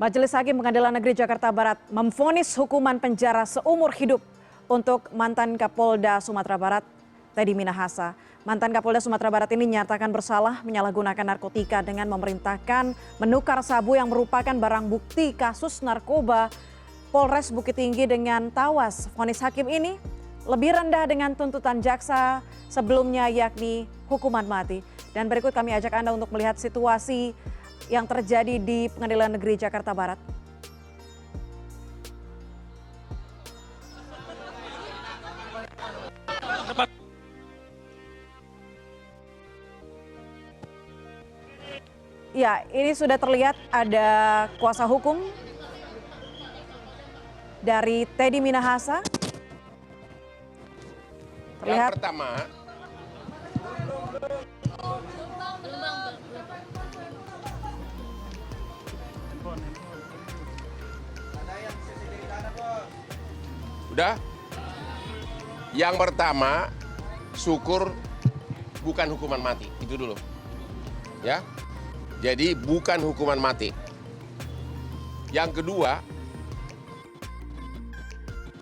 Majelis Hakim Pengadilan Negeri Jakarta Barat memvonis hukuman penjara seumur hidup untuk mantan Kapolda Sumatera Barat, Teddy Minahasa. Mantan Kapolda Sumatera Barat ini dinyatakan bersalah menyalahgunakan narkotika dengan memerintahkan menukar sabu yang merupakan barang bukti kasus narkoba Polres Bukit Tinggi dengan tawas. Vonis hakim ini lebih rendah dengan tuntutan jaksa sebelumnya, yakni hukuman mati. Dan berikut kami ajak Anda untuk melihat situasi yang terjadi di Pengadilan Negeri Jakarta Barat. Ya, ini sudah terlihat ada kuasa hukum dari Teddy Minahasa. Yang pertama, udah. Yang pertama, syukur bukan hukuman mati. Itu dulu. Ya. Jadi bukan hukuman mati. Yang kedua,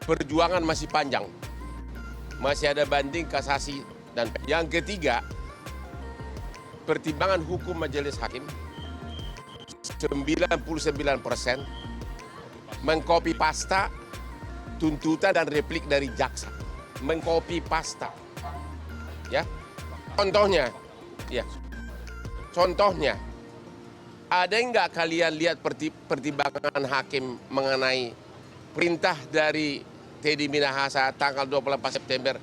perjuangan masih panjang. Masih ada banding, kasasi, dan yang ketiga, pertimbangan hukum majelis hakim 99% mengcopy pasta tuntutan dan replik dari jaksa. Mengcopy pasta. Ya. Contohnya, ya. Contohnya, ada nggak kalian lihat pertimbangan hakim mengenai perintah dari Teddy Minahasa tanggal 28 September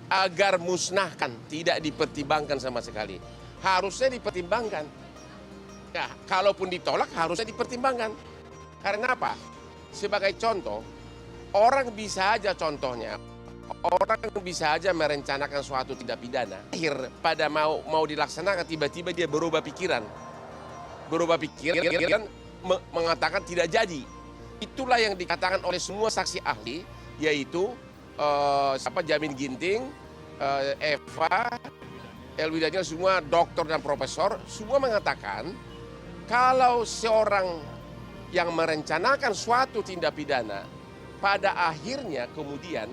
agar musnahkan, tidak dipertimbangkan sama sekali. Harusnya dipertimbangkan. Ya, kalaupun ditolak harusnya dipertimbangkan. Karena apa? Sebagai contoh, orang bisa aja contohnya, orang bisa aja merencanakan suatu tindak pidana. Akhir pada mau dilaksanakan, tiba-tiba dia berubah pikiran. Mengatakan tidak jadi. Itulah yang dikatakan oleh semua saksi ahli, yaitu Jamin Ginting, Eva, Elwi Daniel, semua dokter dan profesor, semua mengatakan kalau seorang yang merencanakan suatu tindak pidana pada akhirnya kemudian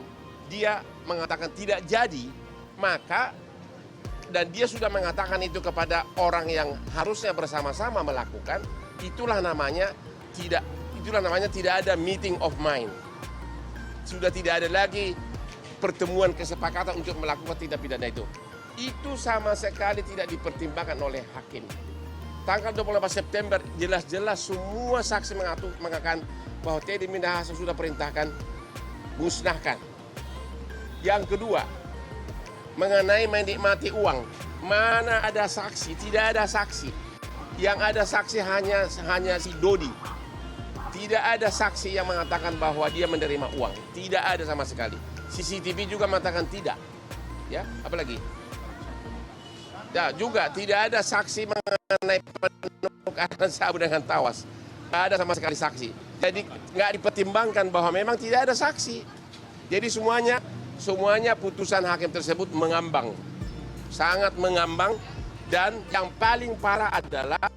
dia mengatakan tidak jadi, maka dan dia sudah mengatakan itu kepada orang yang harusnya bersama-sama melakukan, itulah namanya tidak ada meeting of mind. Sudah tidak ada lagi pertemuan kesepakatan untuk melakukan tindak pidana itu. Itu sama sekali tidak dipertimbangkan oleh hakim. Tanggal 28 September jelas-jelas semua saksi mengatakan bahwa Teddy Minahasa sudah perintahkan musnahkan. Yang kedua, mengenai menikmati uang, mana ada saksi? Tidak ada saksi. Yang ada saksi hanya si Dodi. Tidak ada saksi yang mengatakan bahwa dia menerima uang. Tidak ada sama sekali. CCTV juga mengatakan tidak. Ya, apalagi? Ya, juga tidak ada saksi mengenai penukaran sabu dengan tawas. Tidak ada sama sekali saksi. Jadi nggak dipertimbangkan bahwa memang tidak ada saksi. Jadi semuanya putusan hakim tersebut mengambang. Sangat mengambang, dan yang paling parah adalah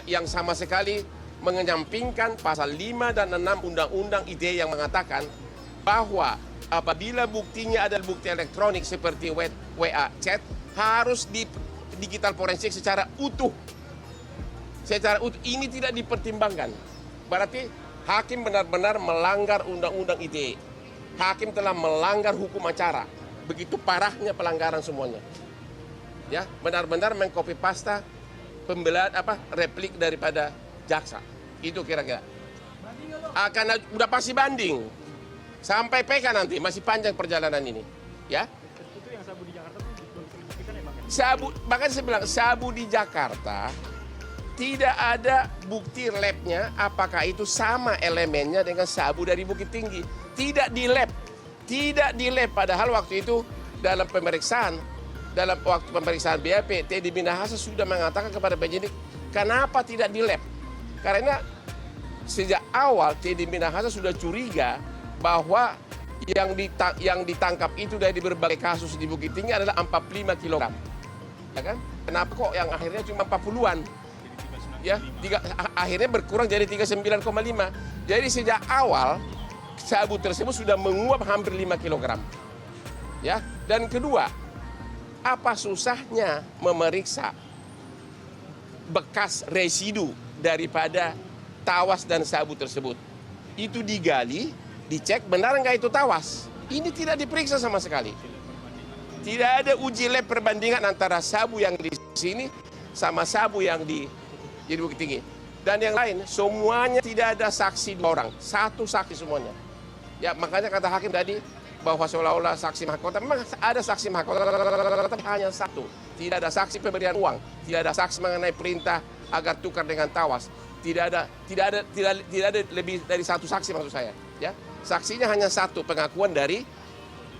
yang sama sekali mengenyampingkan pasal 5 dan 6 Undang-Undang ITE yang mengatakan bahwa apabila buktinya adalah bukti elektronik seperti WA chat, harus di digital forensik secara utuh. Secara utuh, ini tidak dipertimbangkan. Berarti hakim benar-benar melanggar Undang-Undang ITE. Hakim telah melanggar hukum acara. Begitu parahnya pelanggaran semuanya. Ya, benar-benar mengcopy pasta pembelaan replik daripada jaksa. Itu kira-kira. Udah pasti banding. Sampai PK nanti masih panjang perjalanan ini. Ya. Itu yang sabu di Jakarta itu diklasifikasikan ya, Bang? Bahkan saya bilang sabu di Jakarta tidak ada bukti labnya apakah itu sama elemennya dengan sabu dari Bukit Tinggi. Tidak di lab. Padahal waktu itu dalam waktu pemeriksaan BAP, Teddy Minahasa sudah mengatakan kepada penyidik, kenapa tidak di lab? Karena sejak awal Teddy Minahasa sudah curiga bahwa yang ditangkap itu dari berbagai kasus di Bukit Tinggi adalah 45 kg. Ya kan? Kenapa kok yang akhirnya cuma 40-an? Ya, akhirnya berkurang jadi 39,5. Jadi sejak awal sabu tersebut sudah menguap hampir 5 kg. Ya, dan kedua, apa susahnya memeriksa bekas residu daripada tawas dan sabu tersebut? Itu digali, dicek benar nggak itu tawas. Ini tidak diperiksa sama sekali. Tidak ada uji lab perbandingan antara sabu yang di sini sama sabu yang di Bukit Tinggi. Dan yang lain, semuanya tidak ada saksi 2 orang. Satu saksi semuanya. Ya, makanya kata hakim tadi bahwa seolah-olah saksi mahkota. Memang ada saksi mahkota, tapi hanya satu. Tidak ada saksi pemberian uang. Tidak ada saksi mengenai perintah agar tukar dengan tawas. Tidak ada lebih dari satu saksi maksud saya. Ya, saksinya hanya satu, pengakuan dari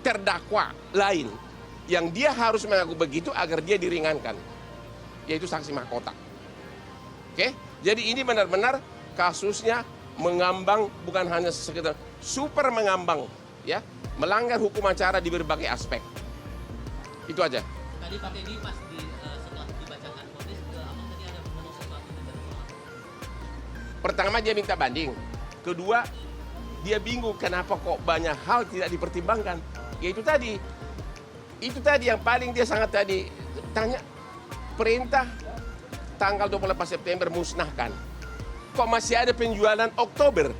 terdakwa lain yang dia harus mengaku begitu agar dia diringankan, yaitu saksi mahkota. Oke, jadi ini benar-benar kasusnya mengambang, bukan hanya sekedar super mengambang, ya, melanggar hukum acara di berbagai aspek. Itu aja. Tadi Pak Teddy pas setelah dibacakan vonis, abang tadi ada ngomong sesuatu tentang soal. Pertama dia minta banding, kedua dia bingung kenapa kok banyak hal tidak dipertimbangkan. Ya itu tadi yang paling dia sangat tadi tanya, perintah tanggal 28 September musnahkan. Kok masih ada penjualan Oktober?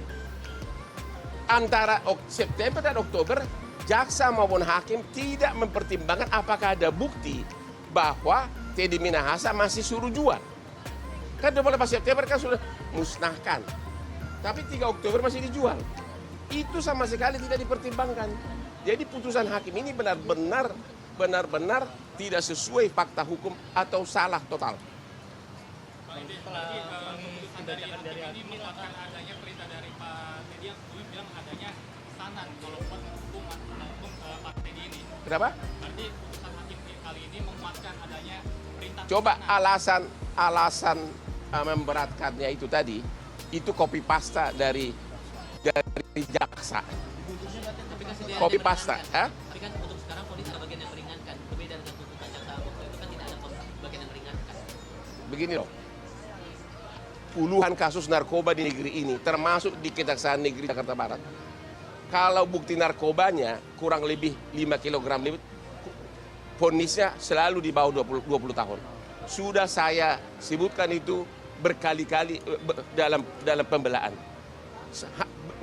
Antara September dan Oktober, jaksa maupun hakim tidak mempertimbangkan apakah ada bukti bahwa Teddy Minahasa masih suruh jual. Kan 28 September kan sudah musnahkan. Tapi 3 Oktober masih dijual. Itu sama sekali tidak dipertimbangkan. Jadi putusan hakim ini benar-benar tidak sesuai fakta hukum atau salah total. Setelah dibacakan dari ini menguatkan adanya perintah dari Pak Teddy yang sebelumnya bilang adanya pesanan kalau buat menghukum Pak Teddy ini. Kenapa? Berarti putusan hakim kali ini menguatkan adanya perintah. Coba pesanan. alasan memberatkannya itu tadi, itu copy pasta dari jaksa. Tapi kan sudah Copy ada pasta, meringankan. ha? Tapi kan untuk sekarang vonis ada bagian yang meringankan. Berbeda dengan tuntutan jaksa waktu itu kan tidak ada bagian yang meringankan. Begini loh, puluhan kasus narkoba di negeri ini, termasuk di Kejaksaan Negeri Jakarta Barat. Kalau bukti narkobanya kurang lebih 5 kg lebih, vonisnya selalu di bawah 20 tahun. Sudah saya sebutkan itu berkali-kali dalam pembelaan.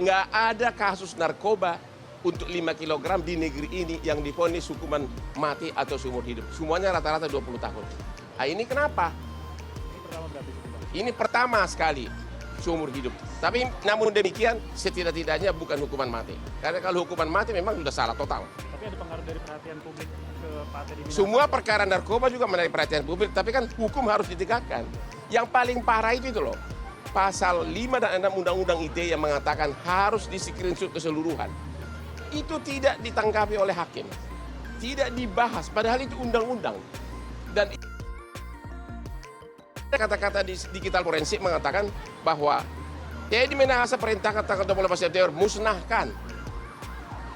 Nggak ada kasus narkoba untuk 5 kg di negeri ini yang divonis hukuman mati atau seumur hidup. Semuanya rata-rata 20 tahun. Nah, ini kenapa? Ini pertama sekali seumur hidup. Tapi namun demikian setidak-tidaknya bukan hukuman mati. Karena kalau hukuman mati memang sudah salah total. Tapi ada pengaruh dari perhatian publik ke Pak Teddy Minahasa. Semua perkara narkoba juga menarik perhatian publik, tapi kan hukum harus ditegakkan. Yang paling parah itu loh. Pasal 5 dan 6 Undang-Undang ITE yang mengatakan harus di-screenshot keseluruhan. Itu tidak ditanggapi oleh hakim. Tidak dibahas, padahal itu undang-undang. Dan kata-kata di digital forensik mengatakan bahwa Teddy Minahasa perintahkan tanggal 28 September musnahkan.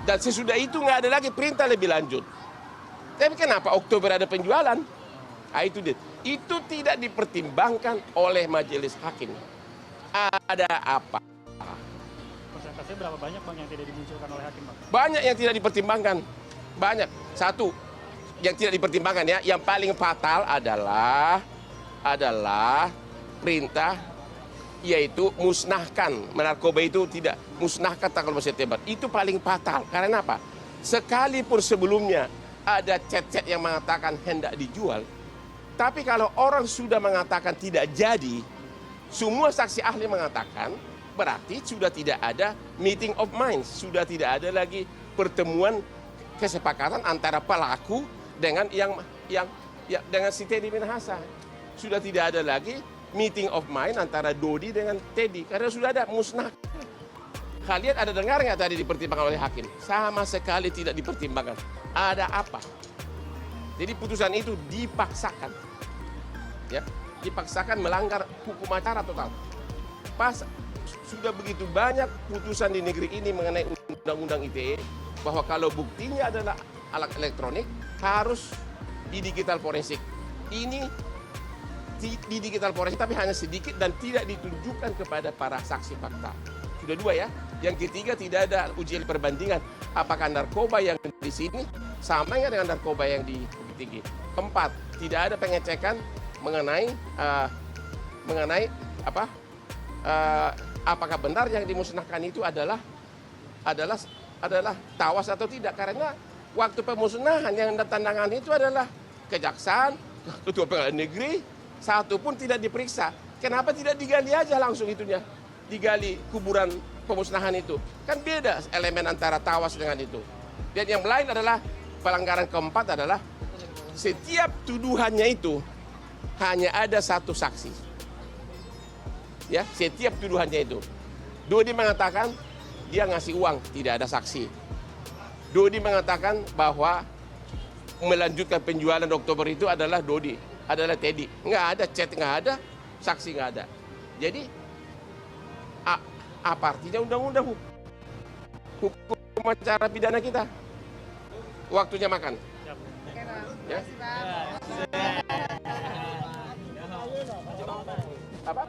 Dan sesudah itu nggak ada lagi perintah lebih lanjut. Tapi kenapa Oktober ada penjualan? Nah, itu dia. Itu tidak dipertimbangkan oleh majelis hakim. Ada apa? Persentase berapa banyak Bang yang tidak dimunculkan oleh hakim Bang? Banyak yang tidak dipertimbangkan. Banyak. Satu, yang tidak dipertimbangkan ya, yang paling fatal adalah perintah, yaitu musnahkan. Narkoba itu tidak musnahkan tanggal 2 September. Itu paling fatal. Karena apa? Sekalipun sebelumnya ada chat-chat yang mengatakan hendak dijual, tapi kalau orang sudah mengatakan tidak jadi, semua saksi ahli mengatakan berarti sudah tidak ada meeting of minds, sudah tidak ada lagi pertemuan kesepakatan antara pelaku dengan dengan si Teddy Minahasa. Sudah tidak ada lagi meeting of mind antara Dodi dengan Teddy karena sudah ada musnah. Kalian ada dengar nggak tadi dipertimbangkan oleh hakim? Sama sekali tidak dipertimbangkan. Ada apa? Jadi putusan itu dipaksakan, ya, dipaksakan melanggar hukum acara total. Pas sudah begitu banyak putusan di negeri ini mengenai undang-undang ITE bahwa kalau buktinya adalah alat elektronik harus di digital forensik. Ini di digital forensik tapi hanya sedikit dan tidak ditunjukkan kepada para saksi fakta. Sudah 2 ya. Yang ketiga, tidak ada uji perbandingan apakah narkoba yang di sini sama nggak dengan narkoba yang di Bukit Tinggi. 4, tidak ada pengecekan mengenai apakah benar yang dimusnahkan itu adalah tawas atau tidak, karena waktu pemusnahan yang tandangan itu adalah kejaksaan, ketua pengadilan negeri, satu pun tidak diperiksa. Kenapa tidak digali aja langsung itunya, digali kuburan pemusnahan itu? Kan beda elemen antara tawas dengan itu. Dan yang lain adalah pelanggaran keempat adalah setiap tuduhannya itu hanya ada satu saksi. Ya, setiap tuduhannya itu. Dodi mengatakan dia ngasih uang, tidak ada saksi. Dodi mengatakan bahwa melanjutkan penjualan Oktober itu adalah Dodi, adalah Teddy. Nggak ada chat, nggak ada, saksi nggak ada. Jadi apa artinya undang-undang hukum acara pidana kita? Waktunya makan. Ya. Apa?